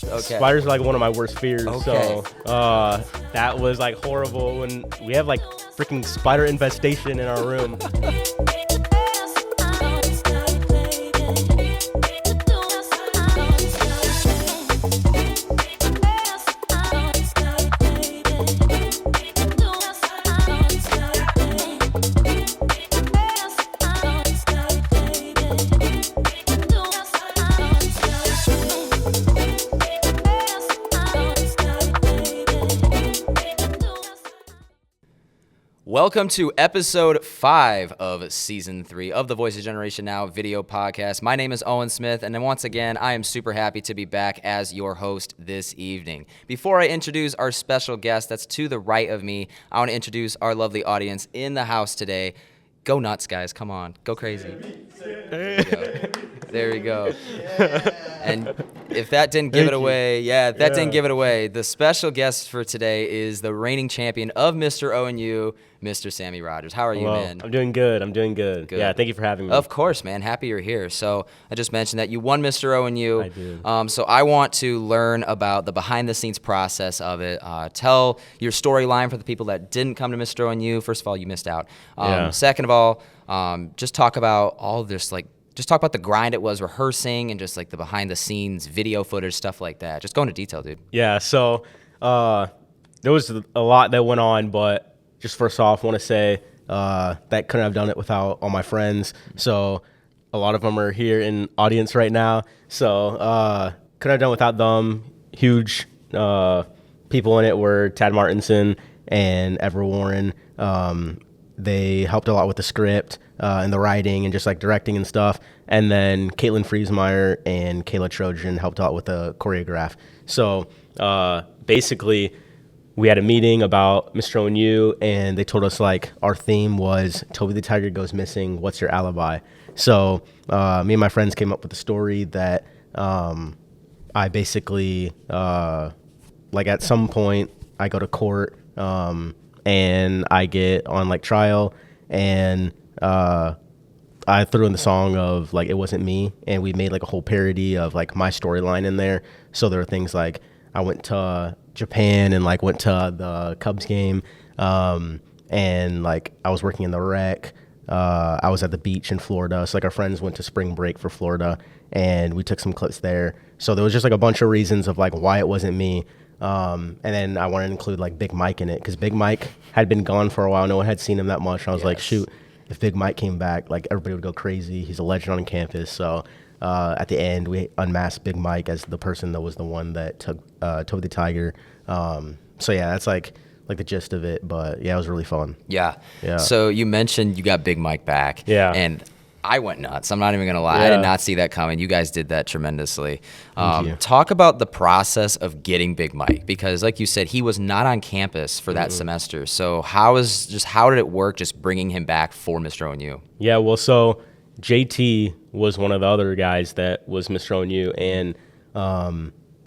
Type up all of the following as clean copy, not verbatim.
Okay. Spiders are like one of my worst fears. Okay. So that was like horrible when we have like freaking spider infestation in our room. Welcome to episode 5 of season 3 of the Voices Generation Now video podcast. My name is Owen Smith, and then once again, I am super happy to be back as your host this evening. Before I introduce our special guest that's to the right of me, I want to introduce our lovely audience in the house today. Go nuts, guys. Come on. Go crazy. There we go. And if that didn't give it away, didn't give it away, the special guest for today is the reigning champion of Mr. ONU, Mr. Sammy Rogers. How are you, man? I'm doing good. Yeah, thank you for having me. Of course, man. Happy you're here. So I just mentioned that you won Mr. ONU. I did. So I want to learn about the behind-the-scenes process of it. Tell your storyline for the people that didn't come to Mr. ONU. First of all, you missed out. Second of all, just talk about all this, just talk about the grind it was rehearsing and just like the behind-the-scenes video footage, stuff like that. Just go into detail, dude. Yeah, so there was a lot that went on, but just first off, I want to say that couldn't have done it without all my friends. So a lot of them are here in audience right now. So couldn't have done without them. Huge people in it were Tad Martinson and Ever Warren. They helped a lot with the script and the writing and just like directing and stuff. And then Caitlin Friesmeyer and Kayla Trojan helped out with the choreograph. So basically, we had a meeting about Mr. ONU, and they told us like our theme was Toby the Tiger goes missing. What's your alibi? So me and my friends came up with a story that I basically like at some point I go to court and I get on like trial, and I threw in the song of like It Wasn't Me, and we made like a whole parody of like my storyline in there. So there were things like I went to Japan and like went to the Cubs game, and like I was working in the rec. I was at the beach in Florida. So like our friends went to spring break for Florida, and we took some clips there. So there was just like a bunch of reasons of like why it wasn't me. And then I wanted to include like Big Mike in it because Big Mike had been gone for a while. No one had seen him that much. And I was like, shoot, if Big Mike came back, like everybody would go crazy. He's a legend on campus. So at the end, we unmasked Big Mike as the person that was the one that took Toby the Tiger. So yeah, that's like the gist of it. But yeah, it was really fun. Yeah. So you mentioned you got Big Mike back. Yeah. And I went nuts. I'm not even going to lie. I did not see that coming. You guys did that tremendously. Thank you. Talk about the process of getting Big Mike, because like you said, he was not on campus for that semester. So how did it work just bringing him back for Mr. ONU? Yeah, well, so JT was one of the other guys that was Mr. ONU, and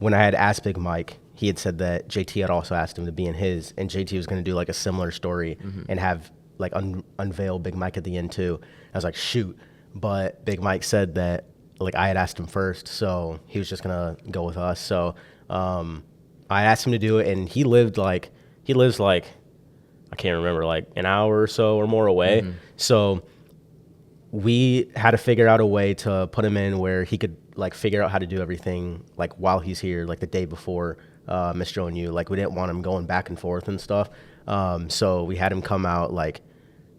when I had asked Big Mike, he had said that JT had also asked him to be in his, and JT was going to do like a similar story and have like unveil Big Mike at the end too. I was like, shoot. But Big Mike said that like I had asked him first, so he was just gonna go with us. So I asked him to do it, and he lives like I can't remember, like an hour or so or more away. So we had to figure out a way to put him in where he could like figure out how to do everything like while he's here, like the day before Mr. ONU. Like we didn't want him going back and forth and stuff. So we had him come out like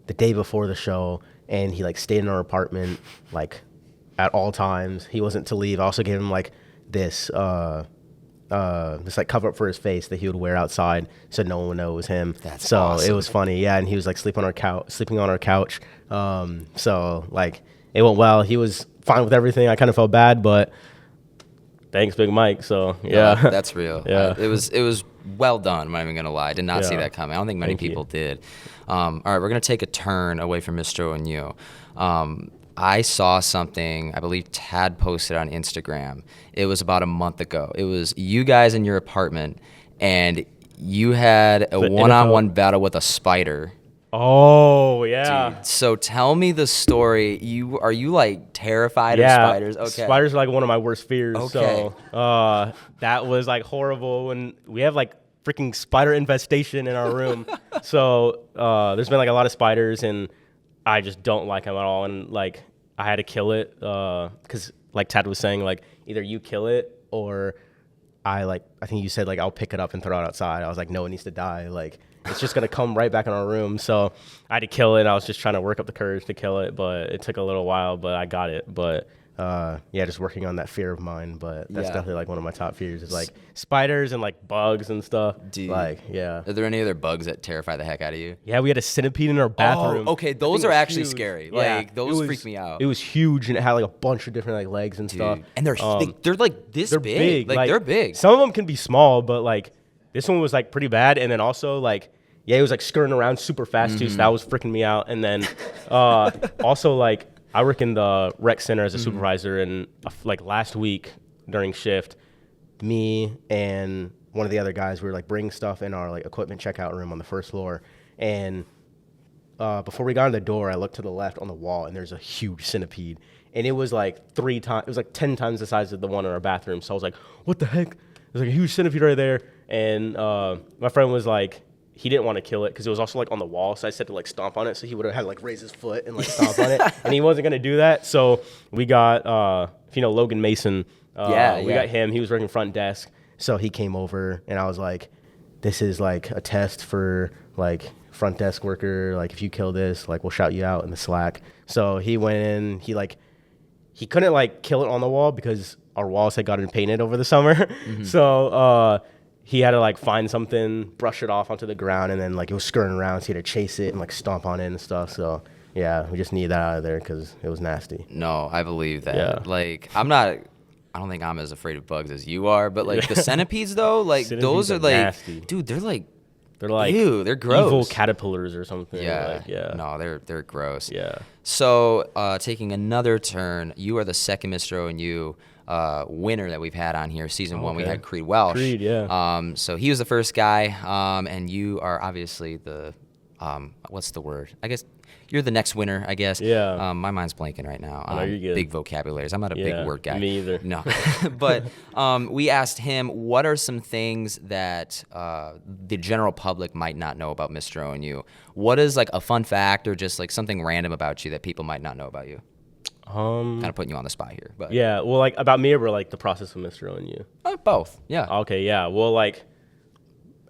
the day before the show, and he like stayed in our apartment like at all times. He wasn't to leave. I also gave him like this like cover up for his face that he would wear outside so no one would know it was him. That's so awesome. It was funny. Yeah, and he was like sleeping on our couch. So like it went well. He was fine with everything. I kind of felt bad, but thanks, Big Mike. So yeah, that's real. Yeah. It was well done. I'm not even gonna lie. I did not see that coming. I don't think many people did. All right, we're gonna take a turn away from Mr. ONU. I saw something, I believe Tad posted on Instagram. It was about a month ago. It was you guys in your apartment, and you had a one-on-one battle with a spider. Oh, yeah. Dude, so tell me the story. Are you like terrified of spiders? Okay. Spiders are like one of my worst fears. Okay. So that was like horrible. When we have like freaking spider infestation in our room. So there's been like a lot of spiders, and I just don't like them at all. And like I had to kill it because like Tad was saying, like either you kill it or I think you said like I'll pick it up and throw it outside. I was like, no, it needs to die. Like it's just gonna come right back in our room. So I had to kill it. I was just trying to work up the courage to kill it, but it took a little while. But I got it. But just working on that fear of mine. But that's definitely like one of my top fears is like spiders and like bugs and stuff. Dude, like yeah. Are there any other bugs that terrify the heck out of you? Yeah, we had a centipede in our bathroom. Oh, okay, those are actually huge. scary. Yeah, Like those freak me out. It was huge, and it had like a bunch of different like legs and stuff. And they're like this they're big. Like they're big. Some of them can be small, but like this one was like pretty bad. And then also like it was like skirting around super fast too, so that was freaking me out. And then also like I work in the rec center as a supervisor, and like last week during shift, me and one of the other guys, we were like bringing stuff in our like equipment checkout room on the first floor, and before we got in the door, I looked to the left on the wall, and there's a huge centipede, and it was like 3 times, it was like 10 times the size of the one in our bathroom. So I was like, what the heck? There's like a huge centipede right there, and my friend was like, he didn't want to kill it because it was also like on the wall, so I said to like stomp on it, so he would have had to like raise his foot and like stomp on it, and he wasn't gonna do that. So we got if you know Logan Mason, we got him. He was working front desk, so he came over, and I was like, this is like a test for like front desk worker. Like if you kill this, like we'll shout you out in the Slack. So he went in. He couldn't like kill it on the wall because our walls had gotten painted over the summer. So he had to like find something, brush it off onto the ground, and then like it was skirting around, so he had to chase it and like stomp on it and stuff. So yeah, we just needed that out of there because it was nasty. No, I believe that. Yeah. Like I don't think I'm as afraid of bugs as you are, but like the centipedes though, like those are like nasty. Dude, they're like ew, they're gross. Evil caterpillars or something. Yeah. Like, No, they're gross. Yeah. So taking another turn, you are the second Mr. ONU winner that we've had on here. Season 1, we had Creed Welsh. Creed, yeah. So he was the first guy, and you are obviously the what's the word? I guess you're the next winner, I guess. Yeah. My mind's blanking right now. No, you're good. Big vocabularies. I'm not a big word guy. Me either. No. But we asked him, what are some things that the general public might not know about Mr. ONU? What is like a fun fact or just like something random about you that people might not know about you? Kind of putting you on the spot here, but yeah. Well, like about me or like the process of Mr. ONU? Both. Yeah. Okay. Yeah. Well, like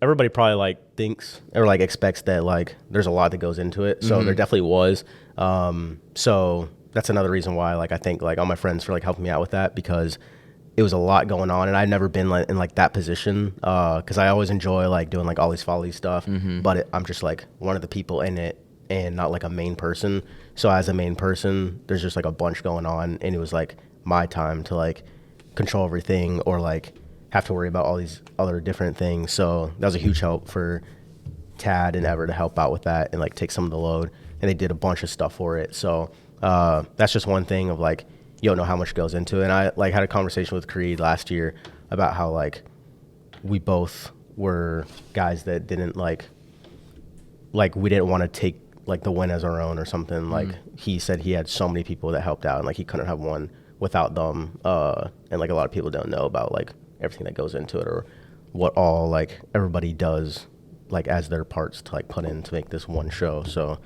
everybody probably like thinks or like expects that like there's a lot that goes into it. So there definitely was. So that's another reason why like I think like all my friends for like helping me out with that, because it was a lot going on, and I've never been like in like that position because I always enjoy like doing like all these folly stuff, but I'm just like one of the people in it and not like a main person. So as a main person, there's just like a bunch going on, and it was like my time to like control everything or like have to worry about all these other different things. So that was a huge help for Tad and Ever to help out with that and like take some of the load, and they did a bunch of stuff for it. So that's just one thing of like you don't know how much goes into it. And I like had a conversation with Creed last year about how like we both were guys that didn't like we didn't want to take like the win as our own or something. Like he said he had so many people that helped out, and like he couldn't have won without them. And like a lot of people don't know about like everything that goes into it or what all like everybody does like as their parts to like put in to make this one show. So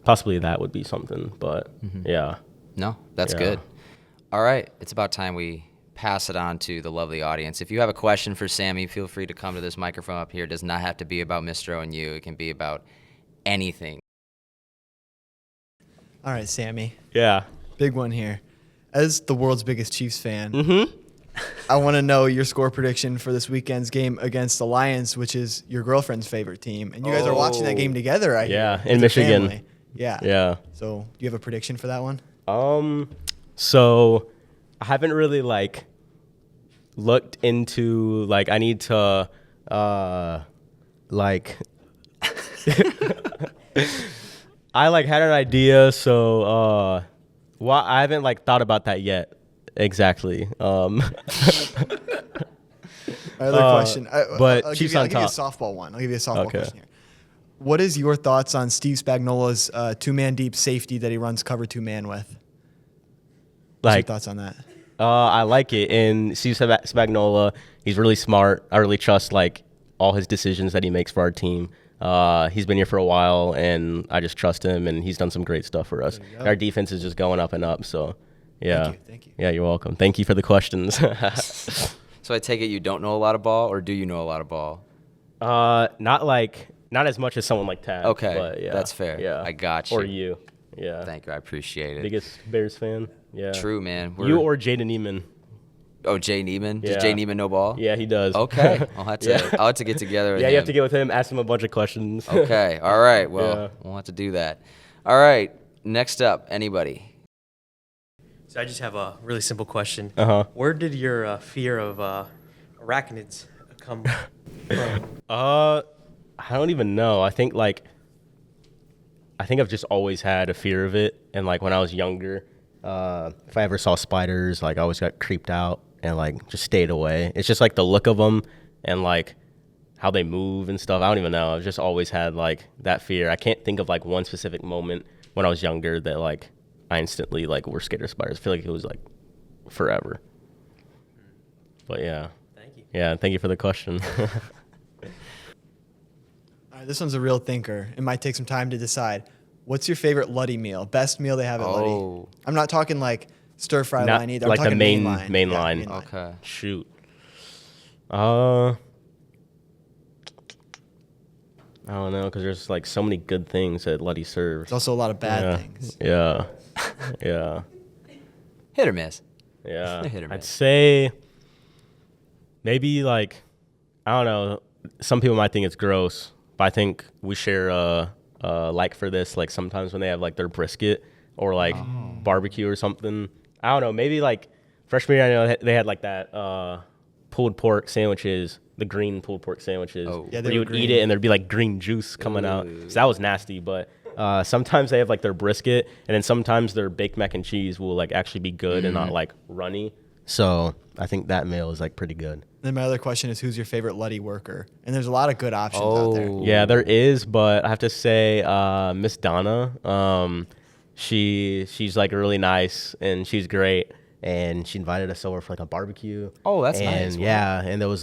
possibly that would be something, but yeah. No, that's good. All right, it's about time we pass it on to the lovely audience. If you have a question for Sammy, feel free to come to this microphone up here. It does not have to be about Mr. ONU. It can be about anything. All right, Sammy. Yeah. Big one here. As the world's biggest Chiefs fan, I want to know your score prediction for this weekend's game against the Lions, which is your girlfriend's favorite team. And you guys are watching that game together, I hear. Yeah, with in your Michigan. family. Yeah. Yeah. So do you have a prediction for that one? So I haven't really like looked into like I need to like I like had an idea, so I haven't like thought about that yet exactly. Another question. but I'll Chiefs give on you a top. softball one. I'll give you a softball Okay. question here. What is your thoughts on Steve Spagnuolo's two-man deep safety that he runs cover two-man with? What's your thoughts on that? I like it. And Steve Spagnuolo, he's really smart. I really trust all his decisions that he makes for our team. He's been here for a while, and I just trust him, and he's done some great stuff for us. Our defense is just going up and up. So, yeah. Thank you. Yeah, you're welcome. Thank you for the questions. So I take it you don't know a lot of ball, or do you know a lot of ball? Not as much as someone like Tad. Okay, but yeah, that's fair. Yeah, I got you. Or you. Yeah. Thank you. I appreciate it. Biggest Bears fan. Yeah. True, man. You or Jaden Neiman. Oh, Jay Neiman? Yeah. Does Jay Neiman know ball? Yeah, he does. Okay. I'll have to get together with him. Yeah, you have to get with him, ask him a bunch of questions. Okay. All right. Well, Yeah. we'll have to do that. All right. Next up, anybody? So I just have a really simple question. Uh-huh. Where did your fear of arachnids come from? I don't even know. I think I've just always had a fear of it. And when I was younger, if I ever saw spiders, I always got creeped out and just stayed away. It's just the look of them and how they move and stuff. I don't even know. I've just always had that fear. I can't think of one specific moment when I was younger that I instantly were scared of spiders. I feel like it was forever. But yeah. Thank you. Yeah, thank you for the question. All right, this one's a real thinker. It might take some time to decide. What's your favorite Luddy meal? Best meal they have at Luddy? I'm not talking stir fry Not line either. I'm the talking main line. main Yeah, line. main line. Okay. Shoot. I don't know, because there's so many good things that Luddy serves. There's also a lot of bad Yeah. things. Yeah. Yeah. Hit or miss? Yeah. Hit or I'd miss? say maybe I don't know. Some people might think it's gross, but I think we share for this. Sometimes when they have their brisket or barbecue or something. I don't know. Maybe freshman year, I know they had that pulled pork sandwiches, the green pulled pork sandwiches. Oh. Yeah, they where you were would eat green. it and there'd be green juice coming out. So that was nasty. But sometimes they have their brisket, and then sometimes their baked mac and cheese will actually be good and not runny. So I think that meal is pretty good. Then my other question is, who's your favorite Luddy worker? And there's a lot of good options out there. Yeah, there is, but I have to say Miss Donna, she's really nice and she's great, and she invited us over for a barbecue. Oh, that's and nice. Yeah, and there was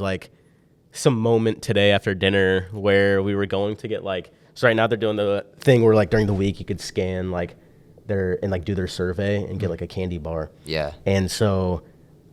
some moment today after dinner where we were going to get so right now they're doing the thing where during the week you could scan their and do their survey and get a candy bar. Yeah. And so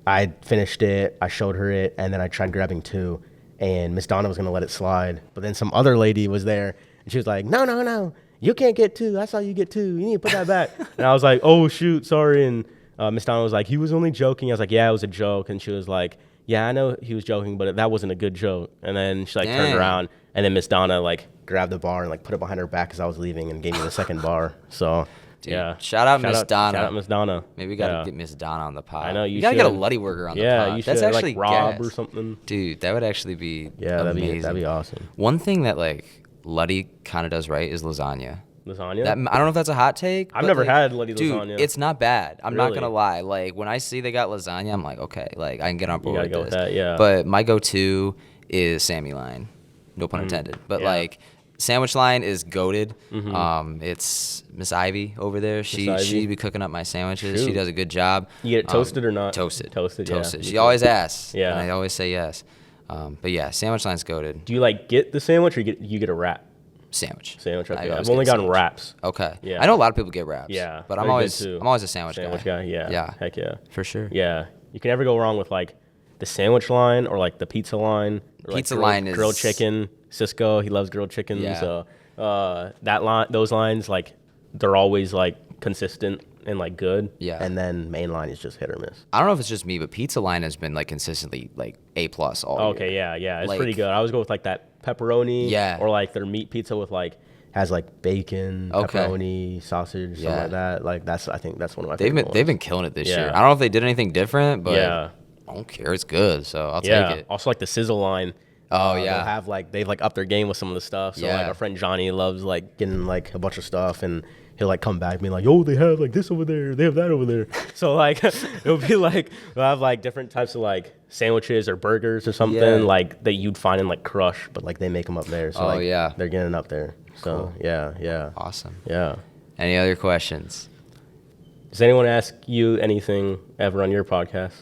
I finished it, I showed her it, and then I tried grabbing two, and Miss Donna was going to let it slide. But then some other lady was there, and she was like, no, you can't get two. I saw you get two. You need to put that back. And I was like, oh, shoot, sorry. And Miss Donna was like, he was only joking. I was like, yeah, it was a joke. And she was like, yeah, I know he was joking, but that wasn't a good joke. And then she turned Dang. around, and then Miss Donna grabbed the bar and put it behind her back as I was leaving and gave me the second bar. So... Dude, yeah. Shout out Miss Donna. Shout out Miss Donna. Maybe we gotta get Miss Donna on the pod. I know you gotta get a should. Luddy worker on the Yeah, pod. you That's should. actually Rob gas. or something. Dude, that would actually be Yeah, amazing. that'd be awesome. One thing that Luddy kind of does right is lasagna. Lasagna? I don't know if that's a hot take. I've but, never had Luddy dude, lasagna. It's not bad. I'm not Really? gonna lie. When I see they got lasagna, I'm like, okay, I can get on board gotta with go this. with that, yeah. But my go-to is Sammy line. No pun intended. But yeah. sandwich line is goated. It's Miss Ivy over there. She Ivy? be cooking up my sandwiches. She Shoot. does a good job. You get it toasted or not? Toasted. Toasted, yeah. Toasted. Me She too. always asks. Yeah. And I always say yes. But yeah, sandwich line's goated. Do you get the sandwich or you get a wrap? Sandwich. Sandwich, I okay. always I've only get gotten sandwich. wraps. Okay. Yeah. I know a lot of people get wraps. Yeah. But very I'm good always too. a sandwich guy. Sandwich guy, yeah. Yeah. Heck yeah. For sure. Yeah. You can never go wrong with the sandwich line or the pizza line. Or, Pizza grilled, line is- grilled chicken. Cisco, he loves grilled chicken. Yeah. So those lines they're always consistent and good. Yeah. And then main line is just hit or miss. I don't know if it's just me, but pizza line has been consistently A+ all Okay, year. yeah. It's pretty good. I always go with that pepperoni. Yeah. Or their meat pizza with has bacon, Okay. pepperoni, sausage, something Yeah. like that. I think that's one of my They've favorite been ones. killing it this Yeah. year. I don't know if they did anything different, but Yeah. I don't care. It's good, so I'll Yeah. take it. Also the sizzle line. Oh, yeah. They'll have they've upped their game with some of the stuff. So Yeah. our friend Johnny loves getting a bunch of stuff, and he'll like come back being like, "Yo, they have like this over there, they have that over there." So like it'll be like we'll have like different types of like sandwiches or burgers or something like that you'd find in like Crush, but like they make them up there. So like they're getting up there. So yeah. Awesome. Yeah. Any other questions? Does anyone ask you anything ever on your podcast?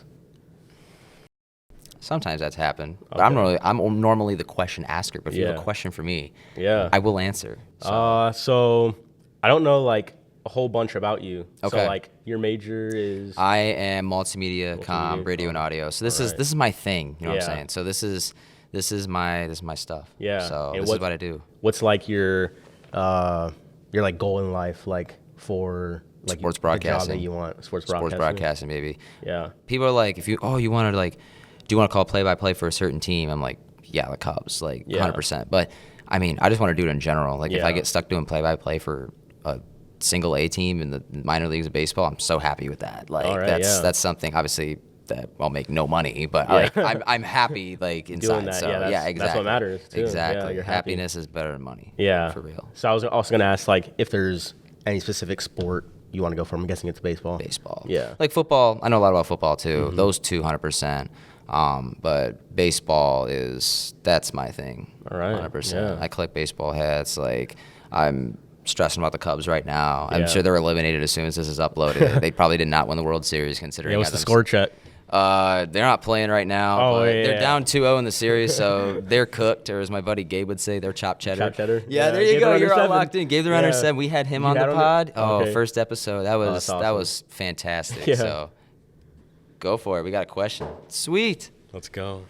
Sometimes that's happened. But Okay. I'm normally the question asker, but if you have a Yeah. question for me, Yeah. I will answer. So. So I don't know like a whole bunch about you. Okay. So like your major is I am multimedia, comm, radio, and audio. So this is my thing. You know what I'm Yeah. saying? So this is my stuff. Yeah. So And this is what I do. What's like your like goal in life like for like Sports the job broadcasting. that you want? Sports Broadcasting, maybe. Yeah. People are like, if you want to like, do you want to call play-by-play for a certain team? I'm like, yeah, the Cubs, like 100%. But I mean, I just want to do it in general. Like if I get stuck doing play-by-play for a single A team in the minor leagues of baseball, I'm so happy with that. Like that's something obviously that I'll make no money, but like I'm happy like inside. Doing that, so yeah, exactly. that's what matters, too. Exactly. Yeah, you're happy. Happiness is better than money. Yeah. For real. So I was also gonna ask like if there's any specific sport you want to go for. I'm guessing it's baseball. Baseball. Yeah. Like football, I know a lot about football too. Those 200%. But baseball that's my thing. All right. 100%. Yeah. I collect baseball hats. Like I'm stressing about the Cubs right now. I'm Yeah. sure they're eliminated as soon as this is uploaded. They probably did not win the World Series considering. Yeah, what's the score check? They're not playing right now. Oh, but yeah. They're down 2-0 in the series, so they're cooked, or as my buddy Gabe would say, they're chopped cheddar. Chopped cheddar? Yeah, there Yeah, you Gabe go. the Runner You're all 7. locked in. Gabe the Runner Yeah. 7. We had him You on had the him? pod. Oh, Okay. first episode. That was that's that awesome. was fantastic. Yeah. So go for it. We got a question. Sweet. Let's go.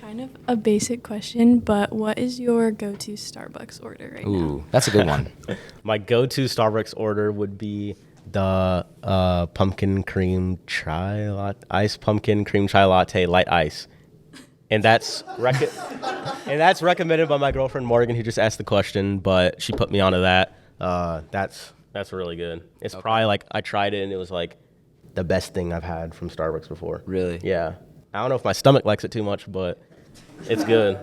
Kind of a basic question, but what is your go-to Starbucks order right now? Ooh, that's a good one. My go-to Starbucks order would be the pumpkin cream chai latte, iced pumpkin cream chai latte, light ice, and that's recommended by my girlfriend Morgan, who just asked the question, but she put me onto that. That's really good. It's probably like I tried it and it was like the best thing I've had from Starbucks before. Really? Yeah. I don't know if my stomach likes it too much, but it's good.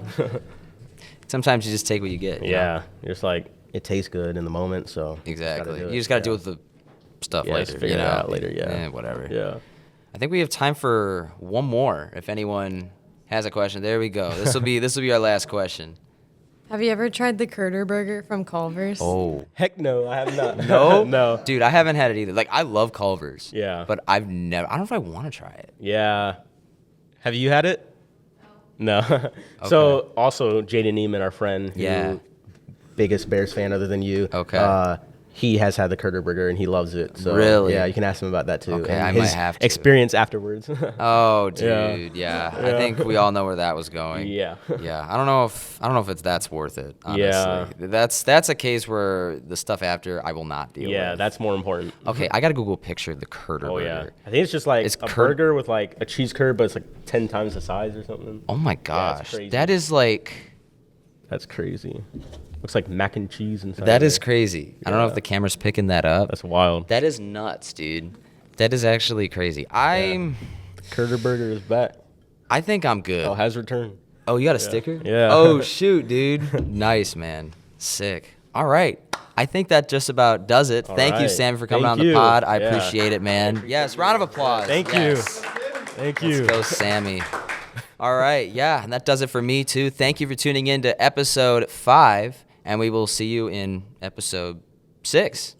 Sometimes you just take what you get. you know? Yeah. You're just like it tastes good in the moment, so Exactly. do You it. just got to Yeah. deal with the stuff Yeah, later. just figure you it know? out later, yeah. Whatever. Yeah. I think we have time for one more. If anyone has a question, there we go. This will be our last question. Have you ever tried the Curder Burger from Culver's? Oh. Heck no, I have not. No? No. Dude, I haven't had it either. Like, I love Culver's. Yeah. But I don't know if I want to try it. Yeah. Have you had it? No. So also Jaden Neiman, our friend, Yeah. who biggest Bears fan other than you. Okay. He has had the Curder Burger and he loves it. So Really? yeah, you can ask him about that too. Okay, and I might his have to. experience afterwards. Oh, Yeah. dude, yeah. I think we all know where that was going. Yeah. Yeah. I don't know if that's worth it, honestly. Yeah. That's a case where the stuff after I will not deal Yeah, with. that's more important. Okay, I got to Google a picture of the Curder Oh burger. yeah. I think it's just like It's a cur- burger with like a cheese curd, but it's like 10 times the size or something. Oh my it's gosh. crazy. That is like That's crazy. Looks like mac and cheese inside. that there. is crazy. I don't know if Yeah. the camera's picking that up. That's wild. That is nuts, dude. That is actually crazy. Curder Burger is back. I think I'm good. Oh, has returned. Oh, you got a sticker? Yeah. Oh, shoot, dude. Nice, man. Sick. All right. I think that just about does it. Thank you, right. Sam, for coming Thank on the you. pod. I Yeah. appreciate it, man. Yes, round of applause. Thank Yes. you. Thank you. Let's go, Sammy. All right. Yeah, and that does it for me, too. Thank you for tuning in to episode 5, and we will see you in episode 6.